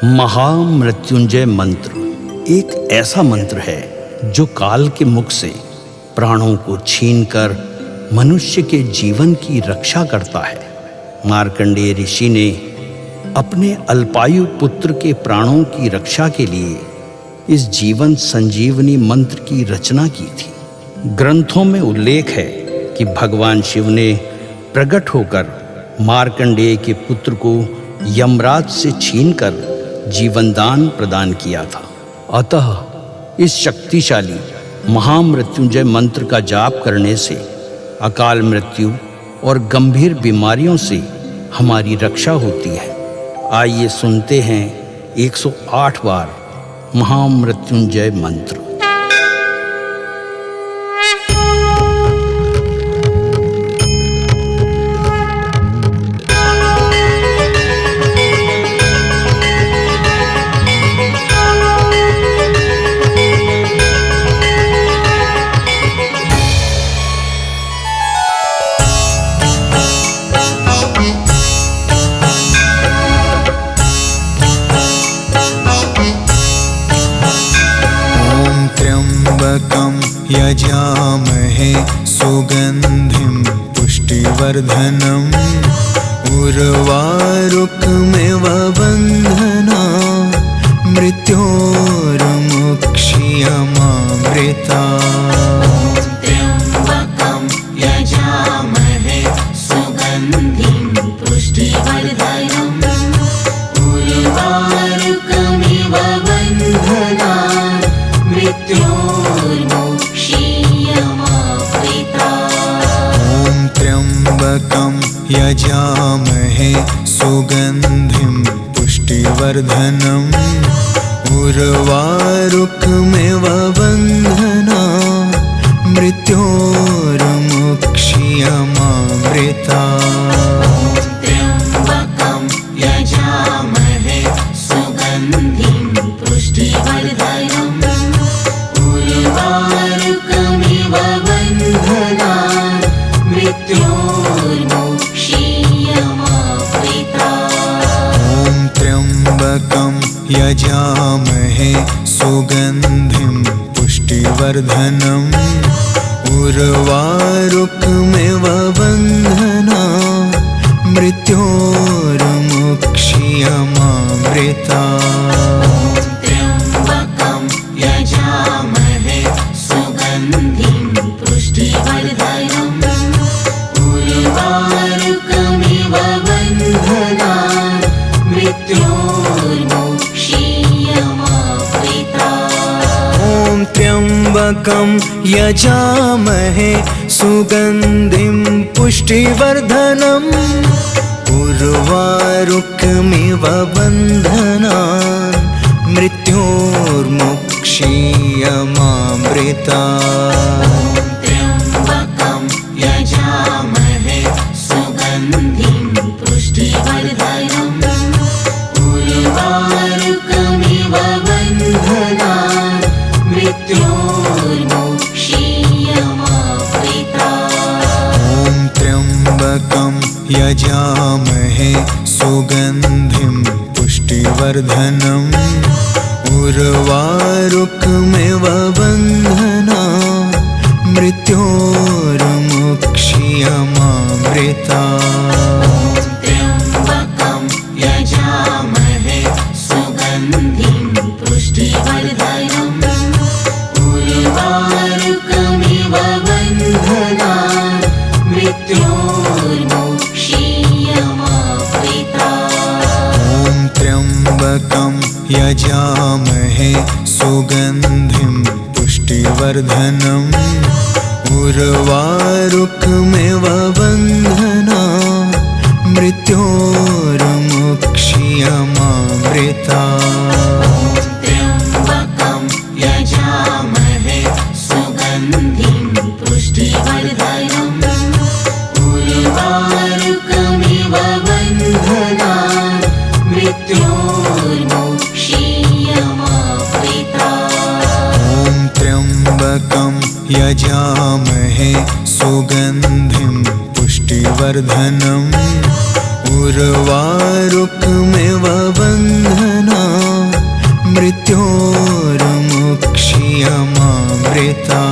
महामृत्युंजय मंत्र एक ऐसा मंत्र है जो काल के मुख से प्राणों को छीनकर मनुष्य के जीवन की रक्षा करता है। मार्कंडेय ऋषि ने अपने अल्पायु पुत्र के प्राणों की रक्षा के लिए इस जीवन संजीवनी मंत्र की रचना की थी। ग्रंथों में उल्लेख है कि भगवान शिव ने प्रकट होकर मार्कंडेय के पुत्र को यमराज से छीनकर जीवनदान प्रदान किया था। अतः इस शक्तिशाली महामृत्युंजय मंत्र का जाप करने से अकाल मृत्यु और गंभीर बीमारियों से हमारी रक्षा होती है। आइए सुनते हैं 108 बार महामृत्युंजय मंत्र। यजामहे सुगन्धिं पुष्टिवर्धनम् उर्वारुकमिव बन्धना मृत्योर्मुक्ष्यमामृता। त्र्यम्बकं यजामहे सुगन्धिं पुष्टिवर्धनम् उर्वारुकमिव बन्धना त्र्यम्बकं यजामहे सुगन्धिं पुष्टिवर्धनम् उर्वारुकमिव बन्धना मृत्योर्मुक्ष्यमामृता। त्र्यम्बकं यजामहे सुगन्धिं पुष्टिवर्धनम् उर्वारुकमिव बन्धना मृत्योर्मुक्ष्यमामृता। त्र्यम्बकं यजामहे सुगन्धिं पुष्टिवर्धनम् उर्वारुकमिव बन्धना मृत्योर्मुक्ष्यमामृता। त्र्यम्बकं यजामहे सुगन्धिं पुष्टिवर्धनम् उर्वारुकमिव बन्धना मृत्योर्मुक्ष्यमामृता। त्र्यम्बकं यजामहे सुगन्धिं पुष्टिवर्धनम् उर्वारुकमिव बन्धना मृत्योर्मुक्ष्यमामृता। त्र्यम्बकं यजामहे सुगन्धिं पुष्टिवर्धनम् उर्वारुकमिव बन्धना मृत्योर्मुक्ष्यमामृता। त्र्यम्बकं यजामहे सुगन्धिं पुष्टिवर्धनम् उर्वारुकमिव बन्धना मृत्योर्मुक्ष्यमामृता। त्र्यम्बकं यजामहे सुगन्धिं पुष्टिवर्धनम् उर्वारुकमिव बन्धना मृत्योर्मुक्ष्यमामृता। त्र्यम्बकं यजामहे सुगन्धिं पुष्टिवर्धनम् उर्वारुकमिव बन्धना मृत्योर्मुक्ष्यमामृता। त्र्यम्बकं यजामहे सुगन्धिं पुष्टिवर्धनम् उर्वारुकमिव बन्धना मृत्योर्मुक्ष्यमामृता। त्र्यम्बकं यजामहे सुगन्धिं पुष्टिवर्धनम् उर्वारुकमिव बन्धना मृत्योर्मुक्षीयमामृता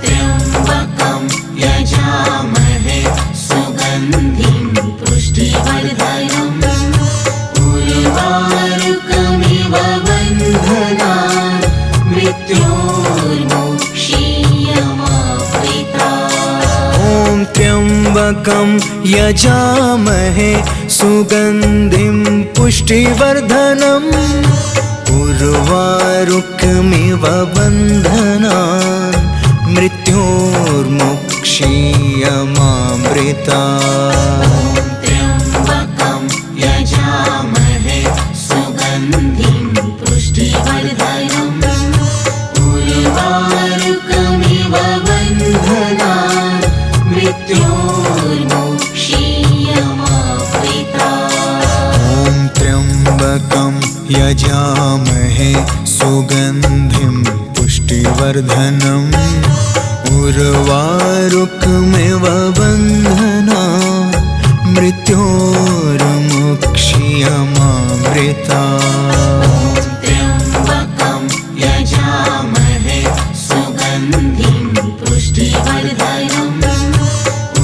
त्र्यम्बकं यजामहे सुगन्धिं पुष्टिवर्धनम् उर्वारुकमिव बन्धनान् मृत्योर्मुक्षीयमामृता ॐ त्र्यम्बकं यजामहे सुगन्धिं पुष्टिवर्धनम् उर्वारुकमिव बन्धनान् मृत्योर्मुक्षीयमामृता त्र्यम्बकं यजामहे सुगन्धिं पुष्टिवर्धनम् उर्वारुकमिव बन्धनान् मृत्योर्मुक्षीयमामृता ॐ त्र्यम्बकं यजामहे सुगन्धिं पुष्टिवर्धनम् उर्वारुकमिव बन्धनान् मृत्योर्मुक्षीयमामृता त्र्यम्बकं यजामहे सुगन्धिं पुष्टिवर्धनम्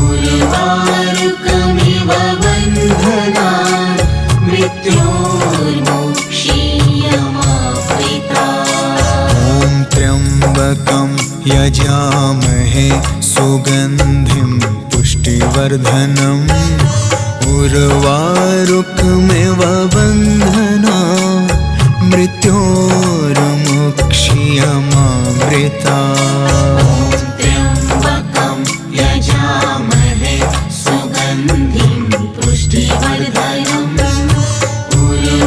उर्वारुकमिव बन्धनान् मृत्योर्मुक्षीयमामृता ॐ त्र्यम्बकं यजामहे सुगन्धिं पुष्टिवर्धनम् उर्वारुकमिव बन्धनान् मृत्योर्मुक्षीयमामृता त्र्यम्बकं यजामहे सुगन्धिं पुष्टिवर्धनम्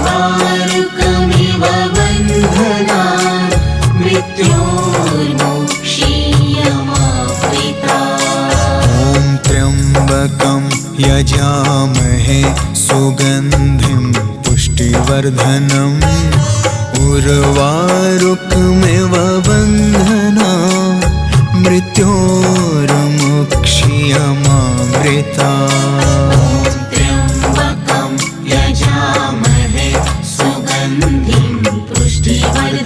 उर्वारुकमिव बन्धनान् मृत्योर्मुक्षीयमामृता ॐ त्र्यम्बकं यजामहे सुगन्धिं पुष्टिवर्धनम्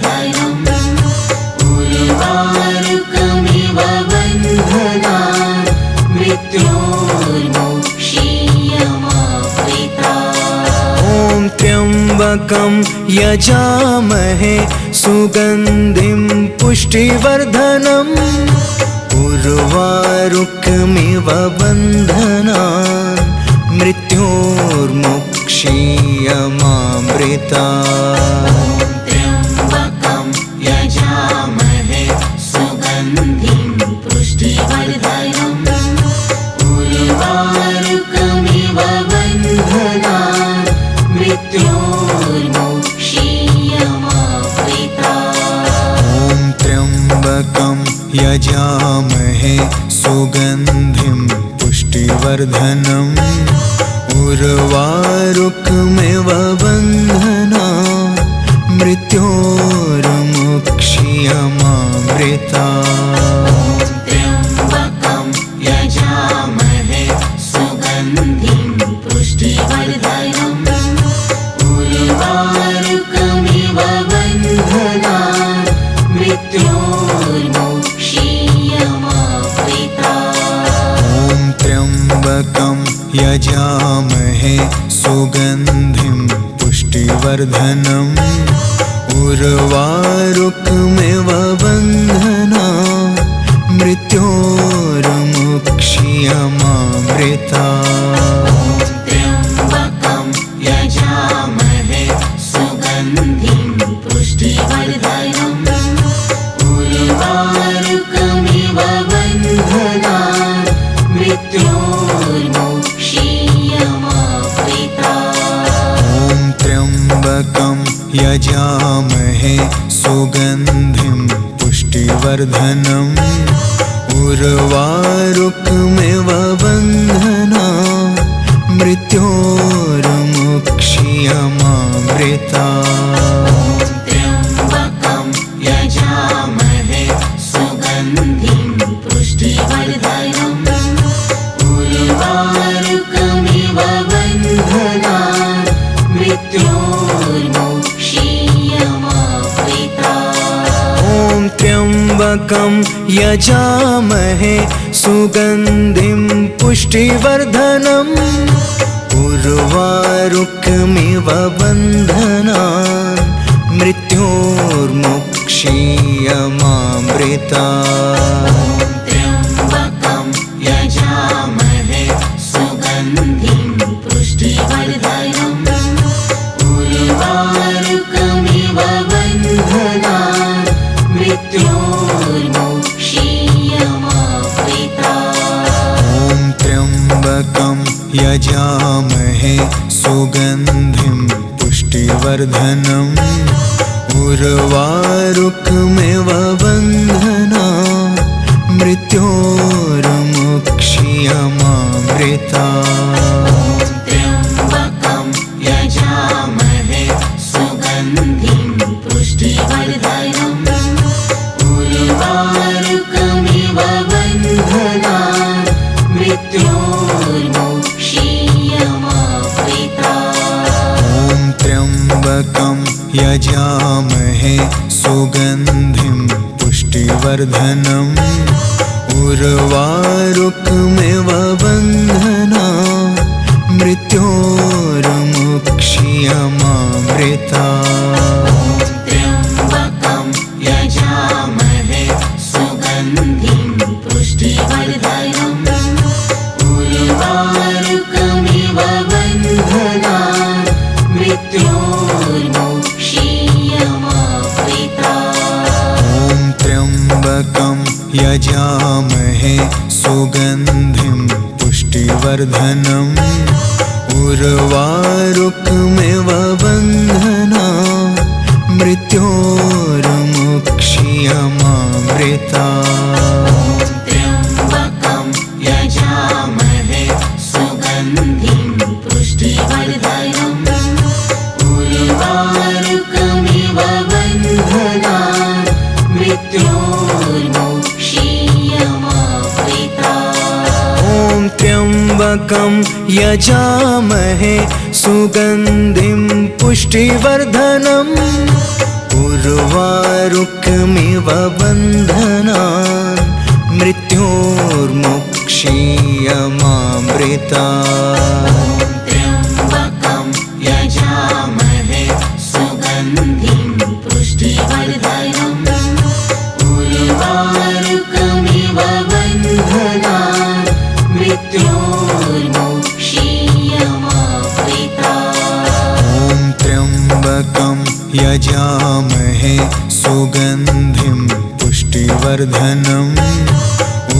उर्वारुकमिव बन्धनान् मृत्योर्मुक्षीयमामृता त्र्यम्बकं यजामहे सुगन्धिं पुष्टिवर्धनम् उर्वारुकमिव बन्धनान् मृत्योर्मुक्षीयमामृता ॐ त्र्यम्बकं यजामहे सुगन्धिं पुष्टिवर्धनम् उर्वारुकमिव बन्धनान् मृत्योर्मुक्षीयमामृता त्र्यम्बकं यजामहे सुगन्धिं पुष्टिवर्धनम् उर्वारुकमिव बन्धनान् मृत्योर्मुक्षीयमामृता ॐ त्र्यम्बकं यजामहे सुगन्धिं पुष्टिवर्धनम् उर्वारुकमिव बन्धनान् मृत्योर्मुक्षीयमामृता त्र्यम्बकं यजामहे सुगन्धिं पुष्टिवर्धनम् उर्वारुकमिव बन्धनान् मृत्योर्मुक्षीयमामृता ॐ त्र्यम्बकं यजामहे सुगन्धिं पुष्टिवर्धनम् उर्वारुकमिव बन्धनान् मृत्योर्मुक्षीयमामृता त्र्यम्बकं यजामहे सुगन्धिं पुष्टिवर्धनम् उर्वारुकमिव बन्धनान् मृत्योर्मुक्षीयमामृता ॐ त्र्यम्बकं यजामहे सुगन्धिं पुष्टिवर्धनम् उर्वारुकमिव बन्धनान् मृत्योर्मुक्षीयमामृता त्र्यम्बकं यजामहे सुगन्धिं पुष्टिवर्धनम् उर्वारुकमिव बन्धनान् मृत्योर्मुक्षीयमामृता त्र्यम्बकं यजामहे सुगन्धिं पुष्टिवर्धनम् उर्वारुकमिव बन्धनान् मृत्योर्मुक्षीयमामृतात्। त्र्यम्बकं यजामहे सुगन्धिं पुष्टिवर्धनम् उर्वारुकमिव बन्धनान् मृत्योर्मुक्षीयमामृतात्। ॐ त्र्यम्बकं यजामहे सुगन्धिं पुष्टिवर्धनम् उर्वारुकमिव बन्धनान् मृत्योर्मुक्षीयमामृतात्। त्र्यम्बकं यजामहे सुगन्धिं पुष्टिवर्धनम् उर्वारुकमिव बन्धनान् मृत्योर्मुक्षीयमामृतात्। ॐ त्र्यम्बकं यजामहे सुगन्धिं पुष्टिवर्धनम् उर्वारुकमिव बन्धनान् मृत्योर्मुक्षीयमामृतात्। त्र्यम्बकं यजामहे सुगन्धिं पुष्टिवर्धनम् उर्वारुकमिव बन्धनान् मृत्योर्मुक्षीयमामृतात्। ॐ त्र्यम्बकं यजामहे सुगन्धिं पुष्टिवर्धनम् उर्वारुकमिव बन्धनान् मृत्योर्मुक्षीयमामृतात्। त्र्यम्बकं यजामहे सुगन्धिं पुष्टिवर्धनम् उर्वारुकमिव बन्धनान् मृत्योर्मुक्षीयमामृतात्। ॐ त्र्यम्बकं यजामहे सुगन्धिं पुष्टिवर्धनम् उर्वारुकमिव बन्धनान् मृत्योर्मुक्षीयमामृतात्। त्र्यम्बकं यजामहे सुगन्धिं पुष्टिवर्धनम् उर्वारुकमिव बन्धनान् मृत्योर्मुक्षीयमामृतात्। ॐ त्र्यम्बकं यजामहे सुगन्धिं पुष्टिवर्धनम्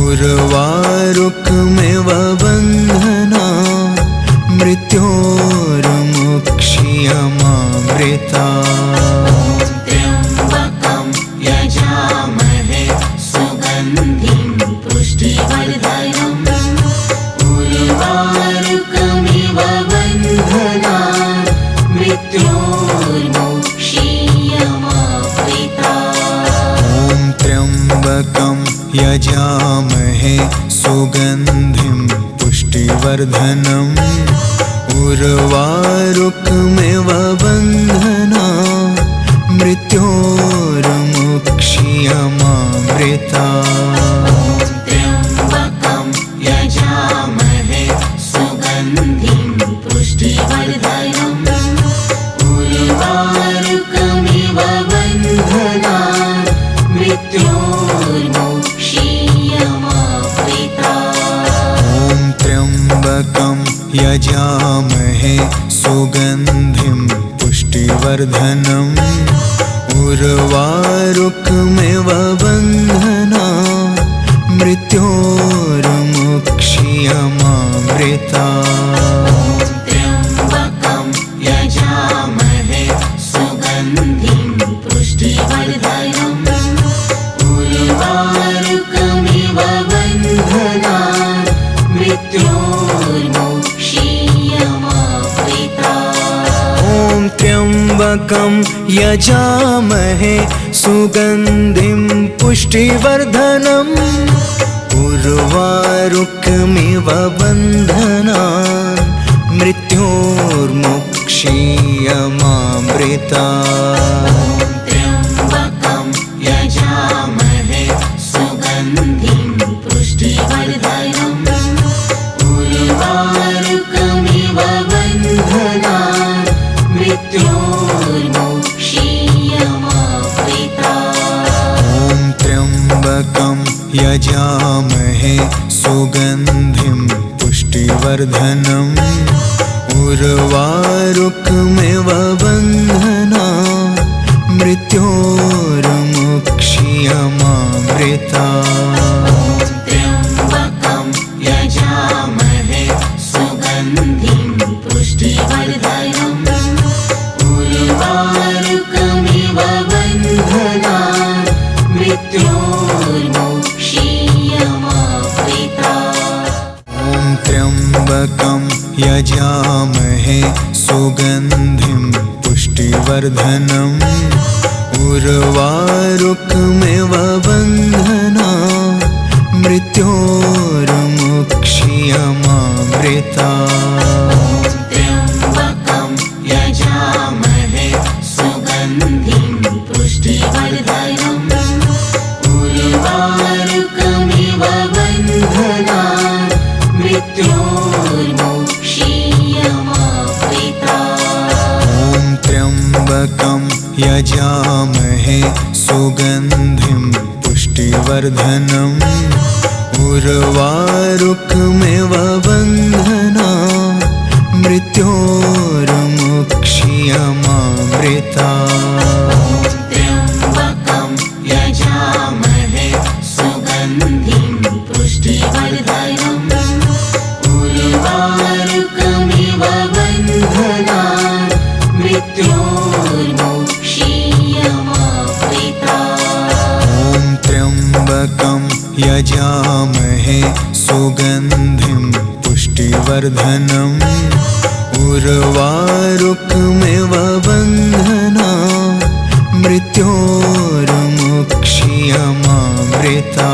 उर्वारुकमिव बन्धनान् मृत्योर्मुक्षीयमामृतात्। त्र्यम्बकं यजामहे सुगन्धिं पुष्टिवर्धनम् उर्वारुकमिव बन्धनान् मृत्योर्मुक्षीयमामृतात्। ॐ त्र्यम्बकं यजामहे सुगन्धिं पुष्टिवर्धनम् उर्वारुकमिव बन्धनान् मृत्योर्मुक्षीयमामृतात्। त्र्यम्बकं यजामहे सुगन्धिं पुष्टिवर्धनम् उर्वारुकमिव बन्धनान् मृत्योर्मुक्षीयमामृतात्। ॐ त्र्यम्बकं यजामहे सुगन्धिं पुष्टिवर्धनम् उर्वारुकमिव बन्धनान् मृत्योर्मुक्षीयमामृतात्। त्र्यम्बकं यजामहे सुगन्धिं पुष्टिवर्धनम् उर्वारुकमिव बन्धनान् मृत्योर्मुक्षीयमामृतात्। ॐ त्र्यम्बकं यजामहे सुगन्धिं पुष्टिवर्धनम् उर्वारुकमिव बन्धनान् मृत्योर्मुक्षीयमामृतात्। त्र्यम्बकं यजामहे मृत्योर्मोक्षीयमामृता। ॐ त्र्यम्बकं यजामहे सुगन्धिं पुष्टिवर्धनम् उर्वारुकमिव बन्धनान् मृत्योर्मुक्षीयमामृता। त्र्यम्बकं यजामहे सुगन्धिं पुष्टिवर्धनम् उर्वारुकमिव बन्धनान् मृत्योर्मुक्षीयमामृता। ॐ त्र्यम्बकं यजामहे सुगन्धिं पुष्टिवर्धनम् उर्वारुकमिव बन्धनान् मृत्योर्मुक्षीयमामृता। त्र्यम्बकं यजामहे सुगन्धिं पुष्टिवर्धनम् उर्वारुकमिव बन्धनान् मृत्योर्मुक्षीयमामृता। ॐ त्र्यम्बकं यजामहे सुगन्धिं पुष्टिवर्धनम् उर्वारुकमिव बन्धनान् मृत्योर्मुक्षीयमामृता। त्र्यम्बकं यजामहे सुगन्धिं पुष्टिवर्धनम् उर्वारुकमिव बन्धनान् मृत्योर्मुक्षीयमामृता। ॐ त्र्यम्बकं यजामहे सुगन्धिं पुष्टिवर्धनम् उर्वारुकमिव बन्धनान् मृत्योर्मुक्षीयमामृता।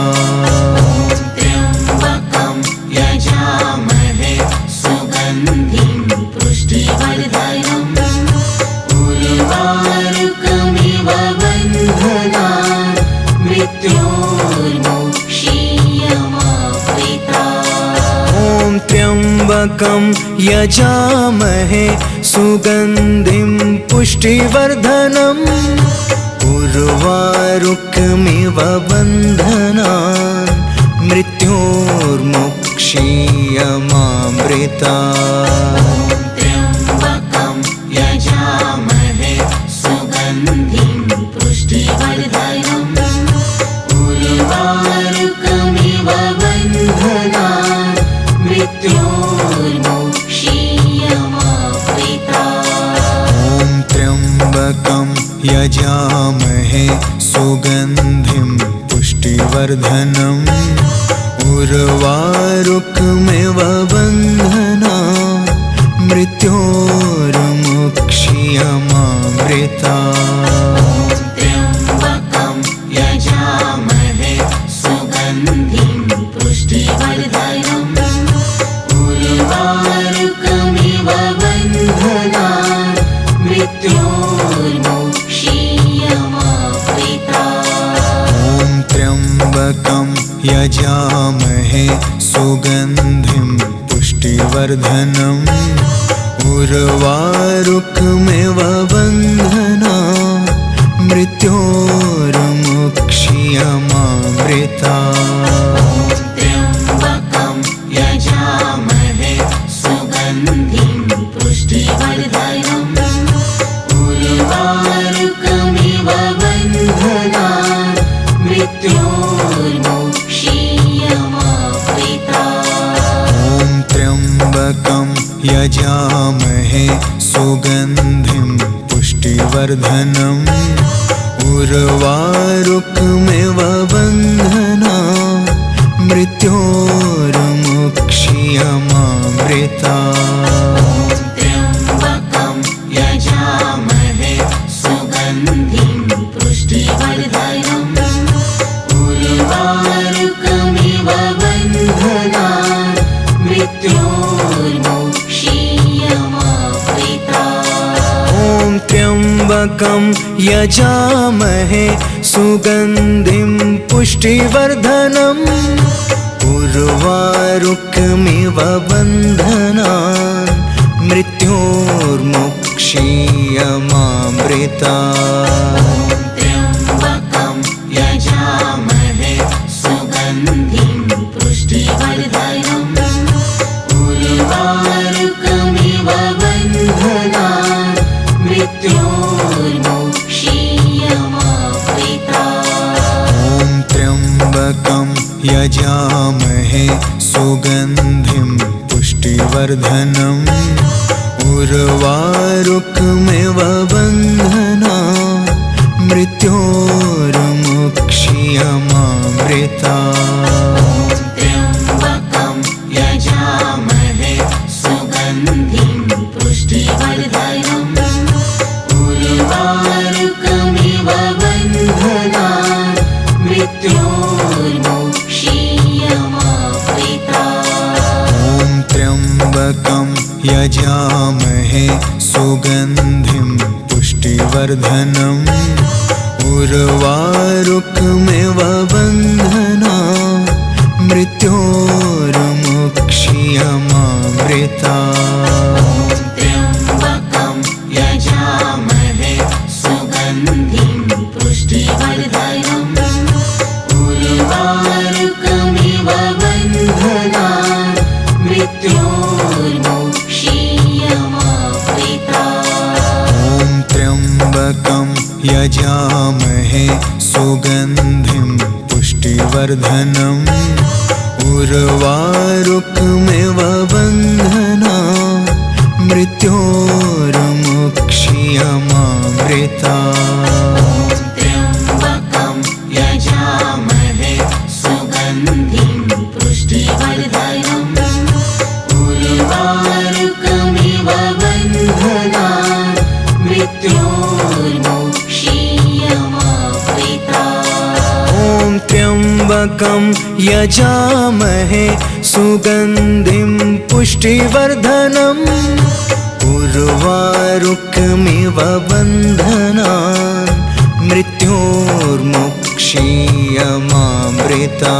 त्र्यम्बकं यजामहे सुगन्धिं पुष्टिवर्धनम् उर्वारुकमिव बन्धनान् मृत्योर्मुक्षीयमामृता। ॐ त्र्यम्बकं यजामहे सुगन्धिं पुष्टिवर्धनम् उर्वारुकमिव बन्धनान् मृत्योर्मुक्षीयमामृता। त्र्यम्बकं यजामहे सुगन्धिं पुष्टिवर्धनम् उर्वारुकमिव बन्धनान् मृत्योर्मुक्षीयमामृता। ॐ त्र्यम्बकं यजामहे सुगन्धिं पुष्टिवर्धनम् उर्वारुकमिव बन्धनान् मृत्योर्मुक्षीयमामृता। त्र्यम्बकं यजामहे सुगन्धिं पुष्टिवर्धनम् उर्वारुकमिव बन्धनान् मृत्योर्मुक्षीयमामृता। ॐ त्र्यम्बकं यजामहे सुगन्धिं पुष्टिवर्धनम् उर्वारुकमिव बन्धनान् मृत्योर्मुक्षीयमामृता। त्र्यम्बकं यजामहे सुगन्धिं पुष्टिवर्धनम् उर्वारुकमिव बन्धनान् मृत्योर्मुक्षीयमामृता। ॐ त्र्यम्बकं यजामहे सुगन्धिं पुष्टिवर्धनम् उर्वारुकमिव बन्धनान् मृत्योर्मुक्षीयमामृता। त्र्यम्बकं यजामहे सुगन्धिं पुष्टिवर्धनम् उर्वारुकमिव बन्धनान् मृत्योर्मुक्षीयमामृता। ॐ त्र्यम्बकं यजामहे सुगन्धिं पुष्टिवर्धनम् उर्वारुकमिव बन्धनान् मृत्योर्मुक्षीयमामृता। मृत्योर्मुक्षीयमामृता। त्र्यम्बकं यजामहे सुगन्धिं पुष्टिवर्धनम् उर्वारुकमिव बन्धनान् मृत्योर्मुक्षीयमामृता। ॐ त्र्यम्बकं यजामहे सुगन्धिं पुष्टिवर्धनम् उर्वारुकमिव बन्धनान् मृत्योर्मुक्षीयमामृता। त्र्यम्बकं यजामहे सुगन्धिं पुष्टिवर्धनम् उर्वारुकमिव बन्धनान् मृत्योर्मुक्षीयमामृता। ॐ त्र्यम्बकं यजामहे सुगन्धिं पुष्टिवर्धनम् उर्वारुकमिव बन्धनान् मृत्योर्मुक्षीयमामृता। त्र्यम्बकं यजामहे सुगन्धिं पुष्टिवर्धनम् उर्वारुकमिव बन्धनान् मृत्योर्मुक्षीयमामृता। ॐ त्र्यम्बकं यजामहे सुगन्धिं पुष्टिवर्धनम् उर्वारुकमिव बन्धनान् मृत्योर्मुक्षीयमामृता। त्र्यम्बकं यजामहे सुगन्धिं पुष्टिवर्धनम् उर्वारुकमिव बन्धनान् मृत्योर्मुक्षीयमामृता। ॐ त्र्यम्बकं यजामहे सुगन्धिं पुष्टिवर्धनम् उर्वारुकमिव बन्धनान् मृत्योर्मुक्षीयमामृता।